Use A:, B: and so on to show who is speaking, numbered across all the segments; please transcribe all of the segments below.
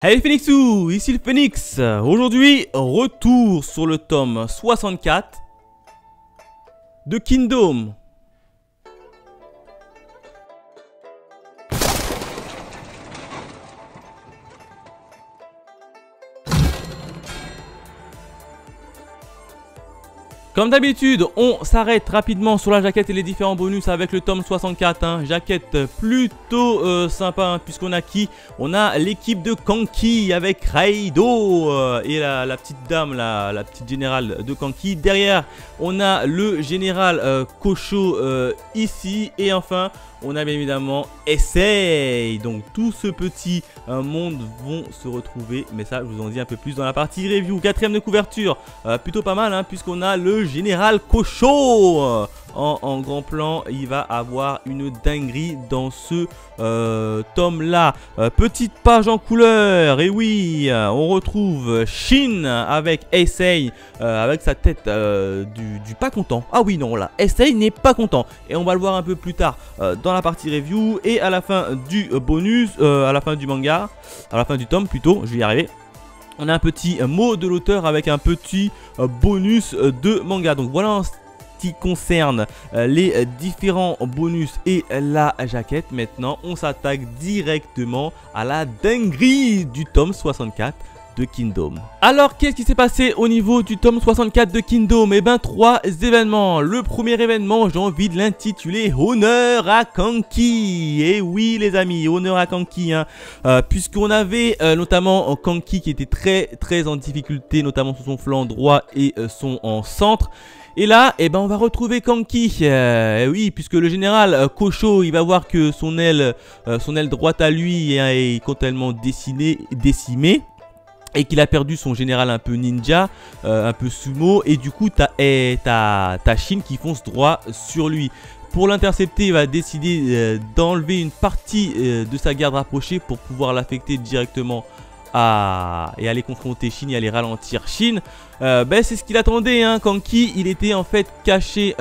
A: Hey Phoenixou, ici le Phoenix. Aujourd'hui, retour sur le tome 64 de Kingdom. Comme d'habitude, on s'arrête rapidement sur la jaquette et les différents bonus avec le tome 64. Jaquette plutôt sympa, puisqu'on a qui? On a l'équipe de Kanki avec Raido et la petite dame, la petite générale de Kanki. Derrière, on a le général Kosho ici. Et enfin, on a bien évidemment Essaye. Donc tout ce petit monde vont se retrouver. Mais ça, je vous en dis un peu plus dans la partie review. Quatrième de couverture, plutôt pas mal, puisqu'on a le général Kosho en grand plan. Il va avoir une dinguerie dans ce tome là. Petite page en couleur. Et oui, on retrouve Shin avec Essaye avec sa tête du pas content. Ah oui, non, là, Essaye n'est pas content. Et on va le voir un peu plus tard dans la partie review. Et à la fin du bonus, à la fin du manga, à la fin du tome plutôt, je vais y arriver. On a un petit mot de l'auteur avec un petit bonus de manga. Donc voilà en ce qui concerne les différents bonus et la jaquette. Maintenant, on s'attaque directement à la dinguerie du tome 64 de Kingdom. Alors, qu'est-ce qui s'est passé au niveau du tome 64 de Kingdom? Eh ben, 3 événements. Le premier événement, j'ai envie de l'intituler Honneur à Kanki. Et oui, les amis, honneur à Kanki, puisqu'on avait notamment Kanki qui était très en difficulté, notamment sur son flanc droit et son en centre. Et là, eh ben, on va retrouver Kanki. Oui, puisque le général Kosho, il va voir que son aile droite à lui est totalement décimée. Et qu'il a perdu son général un peu ninja, un peu sumo. Et du coup, t'as Shin qui fonce droit sur lui. Pour l'intercepter, il va décider d'enlever une partie de sa garde rapprochée pour pouvoir l'affecter directement et aller confronter Shin et aller ralentir Shin. C'est ce qu'il attendait, Kanki, il était en fait caché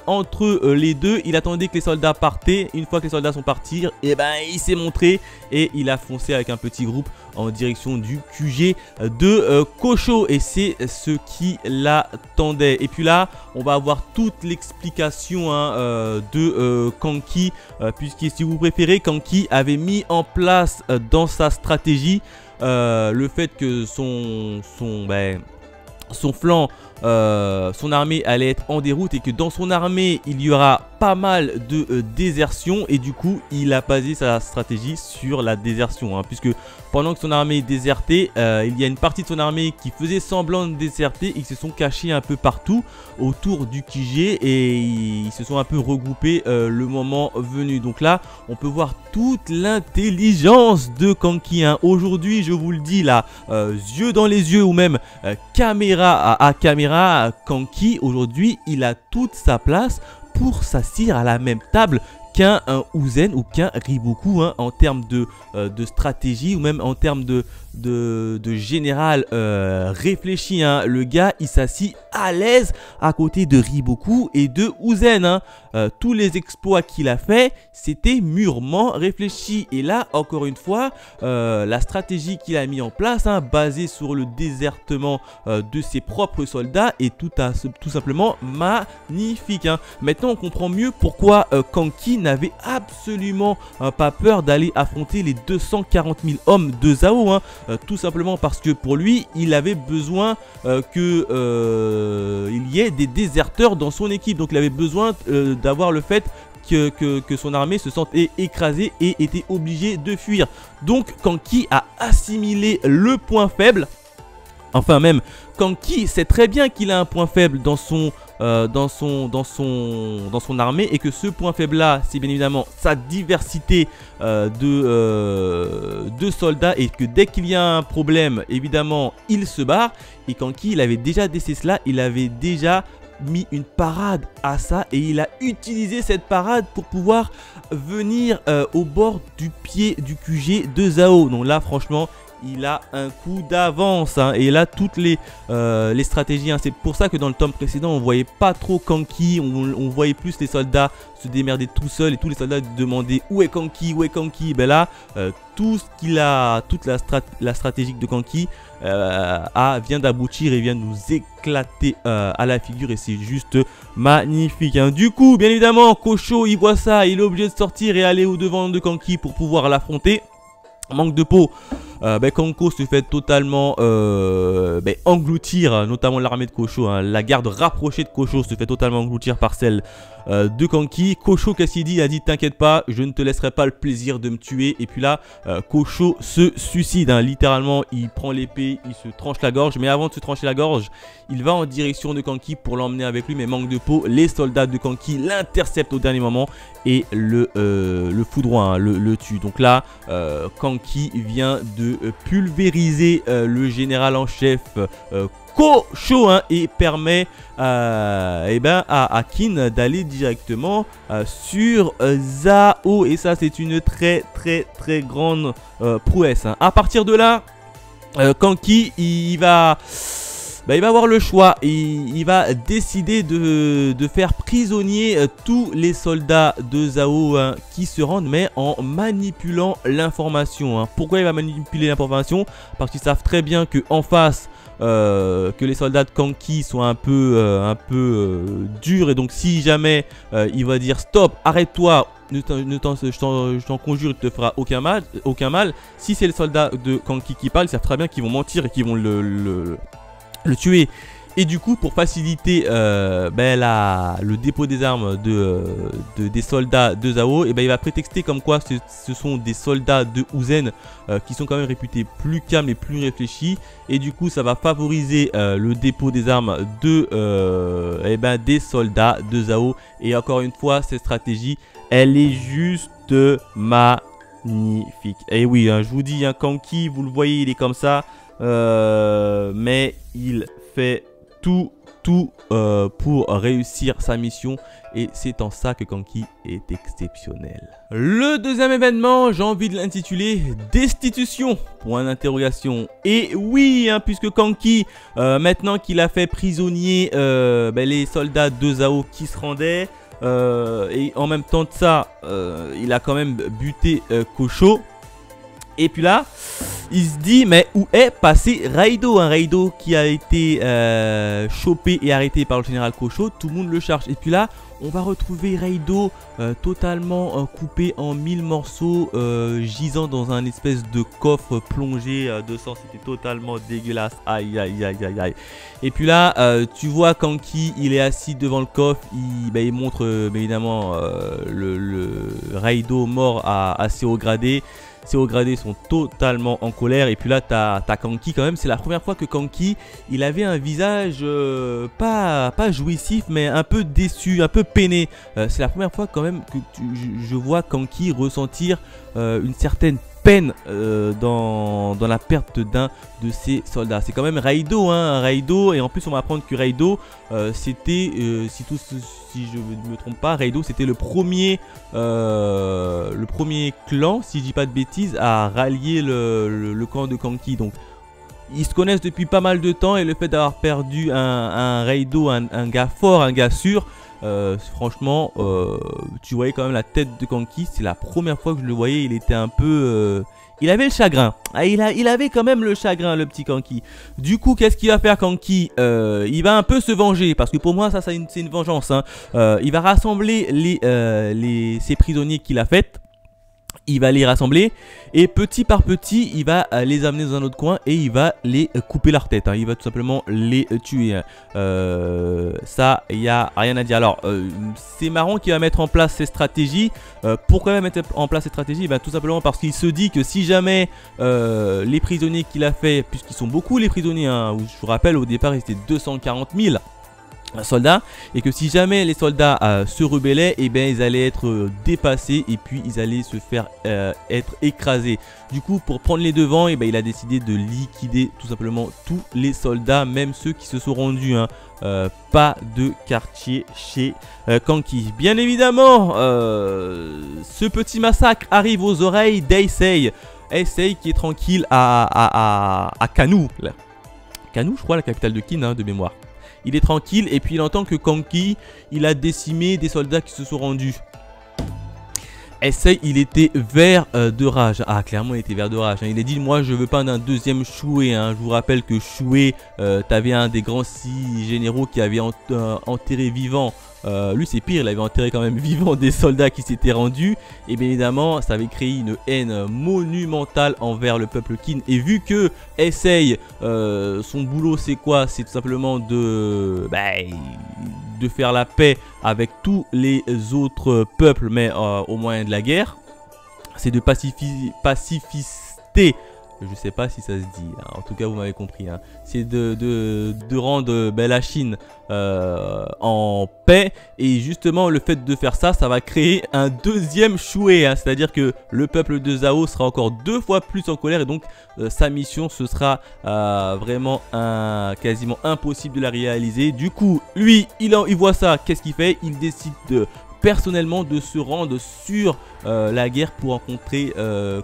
A: entre les deux. Il attendait que les soldats partaient. Une fois que les soldats sont partis, et ben il s'est montré et il a foncé avec un petit groupe en direction du QG de Kosho. Et c'est ce qui l'attendait. Et puis là, on va avoir toute l'explication de Kanki, puisque si vous préférez, Kanki avait mis en place dans sa stratégie le fait que son flanc, son armée allait être en déroute et que dans son armée il y aura pas mal de désertion, et du coup il a basé sa stratégie sur la désertion, puisque pendant que son armée désertait, il y a une partie de son armée qui faisait semblant de déserter et qui se sont cachés un peu partout autour du QG et ils se sont un peu regroupés le moment venu. Donc là on peut voir toute l'intelligence de Kanki. Aujourd'hui, je vous le dis là, yeux dans les yeux ou même caméra à caméra, Kanki aujourd'hui il a toute sa place pour s'assire à la même table qu'un Uzen ou qu'un Riboku, en termes de stratégie ou même en termes de général réfléchi. Le gars il s'assit à l'aise à côté de Riboku et de Uzen. Tous les exploits qu'il a fait, c'était mûrement réfléchi. Et là encore une fois, la stratégie qu'il a mis en place, basée sur le désertement de ses propres soldats, est tout simplement magnifique. Maintenant on comprend mieux pourquoi Kanki n'avait absolument pas peur d'aller affronter les 240 000 hommes de Zhao. Tout simplement parce que pour lui, il avait besoin qu'il y ait des déserteurs dans son équipe. Donc il avait besoin d'avoir le fait que son armée se sentait écrasée et était obligée de fuir. Donc Kanki a assimilé le point faible. Enfin même, Kanki sait très bien qu'il a un point faible dans son armée, et que ce point faible là, c'est bien évidemment sa diversité de soldats, et que dès qu'il y a un problème, évidemment il se barre. Et Kanki, il avait déjà décelé cela, il avait déjà mis une parade à ça, et il a utilisé cette parade pour pouvoir venir au bord du pied du QG de Zhao. Donc là franchement, il a un coup d'avance. Hein. Et là, toutes les stratégies, hein, c'est pour ça que dans le tome précédent, on voyait pas trop Kanki, on voyait plus les soldats se démerder tout seuls et tous les soldats demandaient où est Kanki, où est Kanki. Ben là, tout ce qu'il a, toute la stratégie de Kanki vient d'aboutir et vient de nous éclater à la figure et c'est juste magnifique. Hein. Du coup, bien évidemment, Kosho, il voit ça, il est obligé de sortir et aller au devant de Kanki pour pouvoir l'affronter. Manque de peau, Kanko se fait totalement engloutir, notamment l'armée de Kosho. Hein. La garde rapprochée de Kosho se fait totalement engloutir par celle de Kanki. Kosho, qu'est-ce qu'il dit? Il a dit t'inquiète pas, je ne te laisserai pas le plaisir de me tuer. Et puis là, Kosho se suicide. Hein. Littéralement, il prend l'épée, il se tranche la gorge. Mais avant de se trancher la gorge, il va en direction de Kanki pour l'emmener avec lui. Mais manque de peau, les soldats de Kanki l'interceptent au dernier moment et le foudroient, hein, le tue. Donc là, Kanki vient de pulvériser le général en chef Kosho, hein, et permet à Kin d'aller directement sur Zao. Et ça, c'est une très grande prouesse. Hein. À partir de là, Kanki, il va avoir le choix et il va décider de faire prisonnier tous les soldats de Zao, hein, qui se rendent, mais en manipulant l'information. Hein. Pourquoi il va manipuler l'information? Parce qu'ils savent très bien qu'en face, que les soldats de Kanki sont un peu durs, et donc si jamais il va dire stop, arrête-toi, je t'en conjure, il ne te fera aucun mal. Si c'est les soldats de Kanki qui parlent, ils savent très bien qu'ils vont mentir et qu'ils vont le tuer. Et du coup, pour faciliter le dépôt des armes des soldats de Zao, il va prétexter comme quoi ce sont des soldats de Uzen qui sont quand même réputés plus calmes et plus réfléchis. Et du coup, ça va favoriser le dépôt des armes des soldats de Zao. Et encore une fois, cette stratégie, elle est juste magnifique. Et oui, hein, je vous dis, hein, Kanki, vous le voyez, il est comme ça. Mais il fait tout pour réussir sa mission et c'est en ça que Kanki est exceptionnel. Le deuxième événement, j'ai envie de l'intituler Destitution, point d'interrogation. Et oui, hein, puisque Kanki, maintenant qu'il a fait prisonnier les soldats de Zao qui se rendaient, et en même temps de ça, il a quand même buté Kosho. Et puis là, il se dit, mais où est passé Raido? Un Raido qui a été chopé et arrêté par le général Kosho. Tout le monde le cherche. Et puis là, on va retrouver Raido totalement coupé en 1000 morceaux, gisant dans un espèce de coffre plongé de sang. C'était totalement dégueulasse. Aïe, aïe, aïe, aïe, aïe. Et puis là, tu vois Kanki, il est assis devant le coffre. Il montre évidemment le Raido mort à assez haut gradé. Ces hauts gradés sont totalement en colère. Et puis là, t'as Kanki quand même. C'est la première fois que Kanki, il avait un visage pas jouissif, mais un peu déçu, un peu peiné. C'est la première fois quand même que je vois Kanki ressentir une certaine peine dans la perte d'un de ses soldats. C'est quand même Raido, hein, Raido. Et en plus, on va apprendre que Raido, c'était, si je ne me trompe pas, Raido, c'était le premier clan, si je dis pas de bêtises, à rallier le camp de Kanki. Donc, ils se connaissent depuis pas mal de temps et le fait d'avoir perdu un Raido, un gars fort, un gars sûr, franchement, tu voyais quand même la tête de Kanki. C'est la première fois que je le voyais, il était un peu... il avait le chagrin. Ah, il avait quand même le chagrin, le petit Kanki. Du coup, qu'est-ce qu'il va faire Kanki? Il va un peu se venger. Parce que pour moi, ça c'est une vengeance. Hein. Il va rassembler ces prisonniers qu'il a faits. Il va les rassembler et petit par petit, il va les amener dans un autre coin et il va les couper leur tête. Hein. Il va tout simplement les tuer. Ça, il n'y a rien à dire. Alors, c'est marrant qu'il va mettre en place ces stratégies. Pourquoi il va mettre en place ces stratégies? Tout simplement parce qu'il se dit que si jamais les prisonniers qu'il a fait, puisqu'ils sont beaucoup les prisonniers, hein, je vous rappelle au départ, ils étaient 240 000. Soldats, et que si jamais les soldats se rebellaient, et ils allaient être dépassés et puis ils allaient se faire être écrasés. Du coup, pour prendre les devants, il a décidé de liquider tout simplement tous les soldats, même ceux qui se sont rendus. Hein. Pas de quartier chez Kanki. Bien évidemment, ce petit massacre arrive aux oreilles d'Eisei. Heisei qui est tranquille à Kanu. Kanu, je crois, la capitale de Qin, hein, de mémoire. Il est tranquille et puis il entend que Kanki, il a décimé des soldats qui se sont rendus. Heisei, il était vert de rage. Ah, clairement, il était vert de rage. Hein. Il a dit, moi, je veux pas d'un deuxième Shuei. Hein. Je vous rappelle que Shuei, t'avais un des grands 6 généraux qui avait enterré vivant. Lui, c'est pire, il avait enterré quand même vivant des soldats qui s'étaient rendus. Et bien évidemment, ça avait créé une haine monumentale envers le peuple Qin. Et vu que Heisei, son boulot, c'est quoi? C'est tout simplement de faire la paix avec tous les autres peuples, mais au moyen de la guerre. C'est de pacifister. Je sais pas si ça se dit, hein. En tout cas vous m'avez compris. Hein. C'est de rendre la Chine en paix. Et justement le fait de faire ça, ça va créer un deuxième Shuei. Hein. C'est-à-dire que le peuple de Zhao sera encore 2 fois plus en colère. Et donc sa mission, ce sera vraiment quasiment impossible de la réaliser. Du coup, lui, il voit ça. Qu'est-ce qu'il fait? Il décide personnellement de se rendre sur la guerre pour rencontrer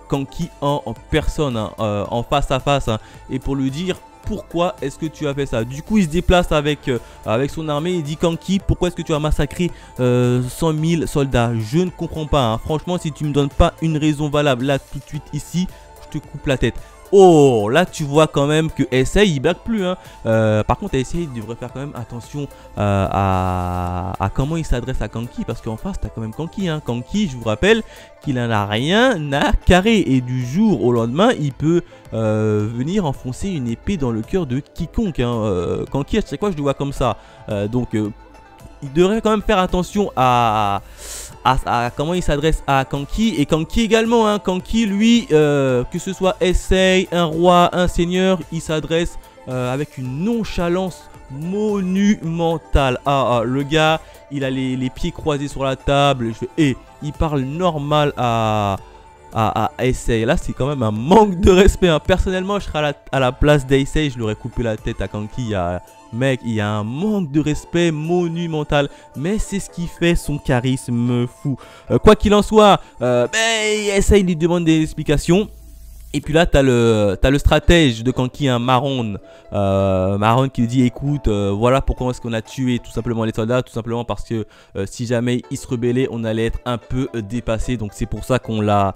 A: Kanki en personne, hein, en face à face, hein, et pour lui dire pourquoi est-ce que tu as fait ça. Du coup il se déplace avec son armée. Il dit, Kanki, pourquoi est-ce que tu as massacré 100 000 soldats? Je ne comprends pas, hein. Franchement, si tu me donnes pas une raison valable là tout de suite ici, je te coupe la tête. Oh, là tu vois quand même que Heisei il blague plus, hein. Par contre Heisei il devrait faire quand même attention à comment il s'adresse à Kanki, parce qu'en face t'as quand même Kanki, hein. Kanki, je vous rappelle qu'il n'en a rien à carrer, et du jour au lendemain il peut venir enfoncer une épée dans le cœur de quiconque, hein. Kanki, à chaque fois je le vois comme ça, donc il devrait quand même faire attention à comment il s'adresse à Kanki. Et Kanki également, hein. Kanki, lui, que ce soit Heisei, un roi, un seigneur, il s'adresse avec une nonchalance monumentale. Le gars, il a les pieds croisés sur la table, et il parle normal à Heisei. Là, c'est quand même un manque de respect, hein. Personnellement, je serais à la place d'Heisei, je l'aurais coupé la tête à Kanki. Mec, il y a un manque de respect monumental, mais c'est ce qui fait son charisme fou. Quoi qu'il en soit, Heisei lui demande des explications. Et puis là, t'as le stratège de Kanki, un Marron qui lui dit, écoute, voilà pourquoi est-ce qu'on a tué tout simplement les soldats. Tout simplement parce que si jamais ils se rebellaient, on allait être un peu dépassé. Donc c'est pour ça qu'on a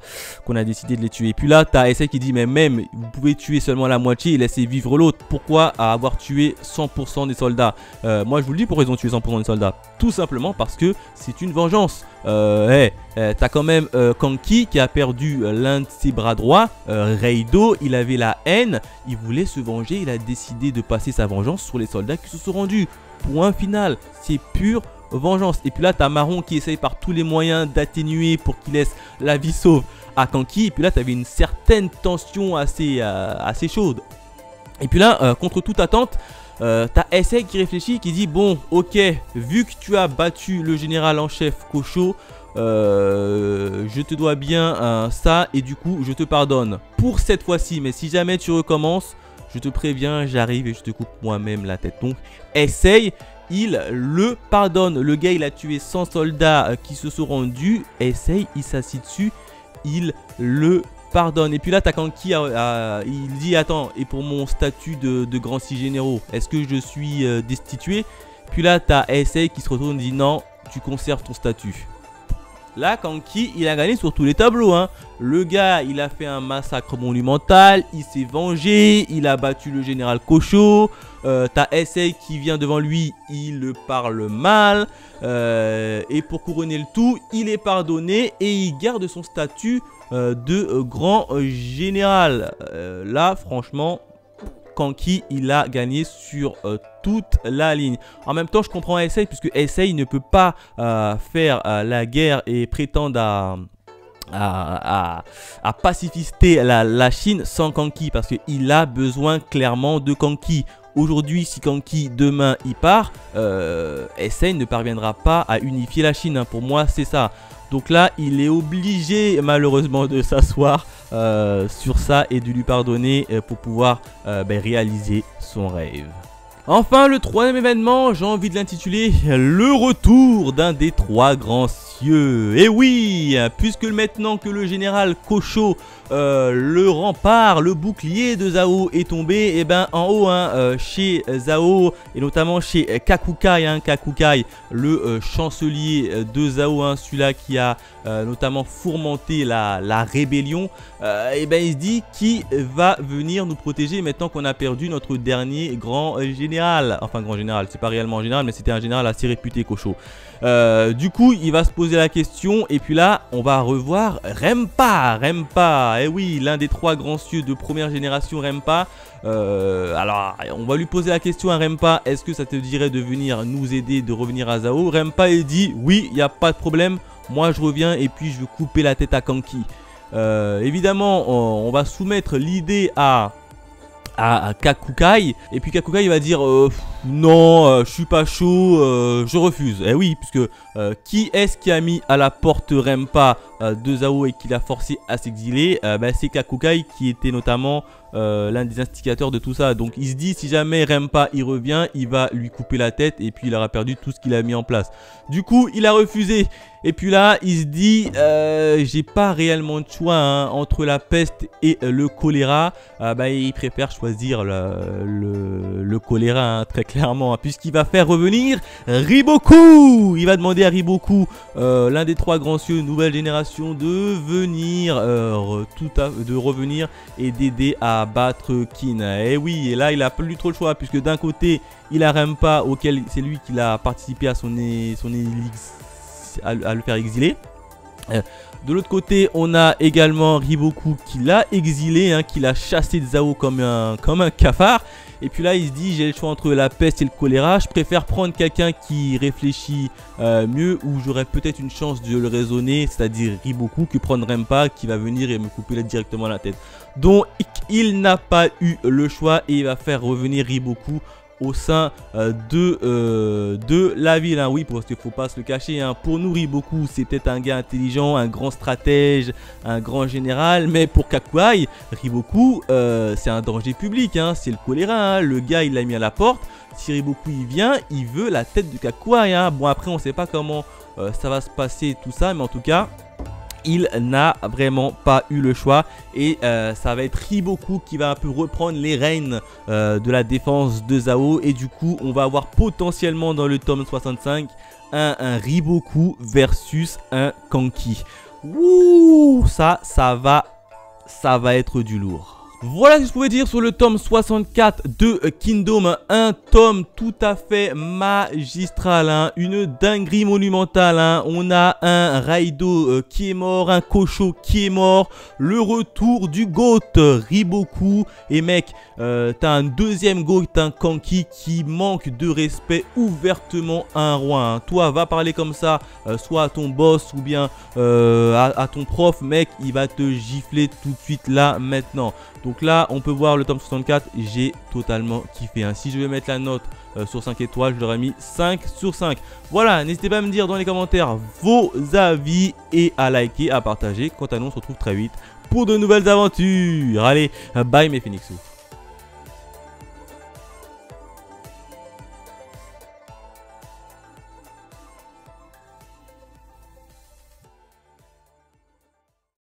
A: décidé de les tuer. Et puis là, t'as Heisei qui dit, mais même, vous pouvez tuer seulement la moitié et laisser vivre l'autre. Pourquoi avoir tué 100% des soldats? Moi, je vous le dis pourquoi ils ont tué 100% des soldats. Tout simplement parce que c'est une vengeance. T'as quand même Kanki qui a perdu l'un de ses bras droits, Reido. Il avait la haine, il voulait se venger, il a décidé de passer sa vengeance sur les soldats qui se sont rendus. Point final, c'est pure vengeance. Et puis là t'as Marron qui essaye par tous les moyens d'atténuer pour qu'il laisse la vie sauve à Kanki. Et puis là t'avais une certaine tension assez chaude. Et puis là, contre toute attente, t'as Heisei qui réfléchit, qui dit, bon, ok, vu que tu as battu le général en chef Kosho, je te dois bien ça, et du coup je te pardonne pour cette fois-ci. Mais si jamais tu recommences, je te préviens, j'arrive et je te coupe moi-même la tête. Donc Heisei, il le pardonne. Le gars, il a tué 100 soldats qui se sont rendus. Heisei, il s'assit dessus, il le pardonne. Et puis là t'as Kanki, il dit, attends, et pour mon statut de grand 6 généraux, est-ce que je suis destitué? Puis là t'as Heisei qui se retourne et dit, non, tu conserves ton statut. Là, Kanki, il a gagné sur tous les tableaux, hein. Le gars, il a fait un massacre monumental, il s'est vengé, il a battu le général Kosho. T'as Heisei qui vient devant lui, il le parle mal. Et pour couronner le tout, il est pardonné et il garde son statut de grand général. Là, franchement, Kanki, il a gagné sur toute la ligne. En même temps, je comprends Heisei, puisque Heisei ne peut pas faire la guerre et prétendre à pacifister la Chine sans Kanki, parce qu'il a besoin clairement de Kanki. Aujourd'hui, si Kanki demain il part, Heisei ne parviendra pas à unifier la Chine, hein. Pour moi, c'est ça. Donc là, il est obligé malheureusement de s'asseoir sur ça et de lui pardonner pour pouvoir réaliser son rêve. Enfin, le troisième événement, j'ai envie de l'intituler le retour d'un des trois grands cieux. Et oui, puisque maintenant que le général Kosho, le rempart, le bouclier de Zhao est tombé, et ben en haut, chez Zhao et notamment chez Kakukai, Kakukai, le chancelier de Zhao, celui-là qui a notamment fourmenté la rébellion, et ben il se dit qui va venir nous protéger maintenant qu'on a perdu notre dernier grand général. Enfin grand général, c'est pas réellement un général, mais c'était un général assez réputé, Kosho. Du coup il va se poser la question, et puis là on va revoir Rempa. Et oui, l'un des trois grands cieux de première génération, Rempa. Alors on va lui poser la question à Rempa, est-ce que ça te dirait de venir nous aider, de revenir à Zhao? Rempa il dit oui, il n'y a pas de problème, moi je reviens et puis je veux couper la tête à Kanki. Évidemment on va soumettre l'idée à Kakukai, et puis Kakukai il va dire non, je suis pas chaud, je refuse. Et oui, puisque qui est-ce qui a mis à la porte Rempa de Zhao et qui l'a forcé à s'exiler? C'est Kakukai, qui était notamment l'un des instigateurs de tout ça. Donc il se dit, si jamais Rempa il revient, il va lui couper la tête et puis il aura perdu tout ce qu'il a mis en place. Du coup il a refusé. Et puis là il se dit, j'ai pas réellement de choix entre la peste et le choléra. Il préfère choisir le choléra, très clairement, puisqu'il va faire revenir Riboku. Il va demander à Riboku, l'un des trois grands cieux nouvelle génération, de venir de revenir et d'aider à battre Kin. Et oui, et là il a plus trop le choix, puisque d'un côté il a Rempa, auquel c'est lui qui a participé à à le faire exiler. De l'autre côté, on a également Riboku qui l'a exilé, qui l'a chassé de Zhao comme un cafard. Et puis là, il se dit, j'ai le choix entre la peste et le choléra. Je préfère prendre quelqu'un qui réfléchit mieux, où j'aurais peut-être une chance de le raisonner, c'est-à-dire Riboku, que prendre Rempa qui va venir et me couper directement la tête. Donc, il n'a pas eu le choix et il va faire revenir Riboku au sein de la ville. Oui, parce qu'il ne faut pas se le cacher. Pour nous, Riboku, c'est peut-être un gars intelligent, un grand stratège, un grand général. Mais pour Kakuai, Riboku, c'est un danger public. C'est le choléra. Le gars, il l'a mis à la porte. Si Riboku, il vient, il veut la tête de Kakuai. Bon, après, on ne sait pas comment ça va se passer, tout ça. Mais en tout cas, il n'a vraiment pas eu le choix, et ça va être Riboku qui va un peu reprendre les rênes de la défense de Zhao, et du coup on va avoir potentiellement dans le tome 65 un Riboku versus un Kanki. Ouh, ça va être du lourd. Voilà ce que je pouvais dire sur le tome 64 de Kingdom, un tome tout à fait magistral, une dinguerie monumentale. On a un Raido qui est mort, un Kosho qui est mort, le retour du GOAT Riboku, et mec, t'as un deuxième GOAT, un Kanki qui manque de respect ouvertement à un roi. Toi, va parler comme ça, soit à ton boss ou bien à ton prof, mec, il va te gifler tout de suite là, maintenant. Donc là, on peut voir le tome 64, j'ai totalement kiffé. Si je vais mettre la note sur 5 étoiles, je l'aurais mis 5 sur 5. Voilà, n'hésitez pas à me dire dans les commentaires vos avis et à liker, à partager. Quant à nous, on se retrouve très vite pour de nouvelles aventures. Allez, bye mes Phoenixous.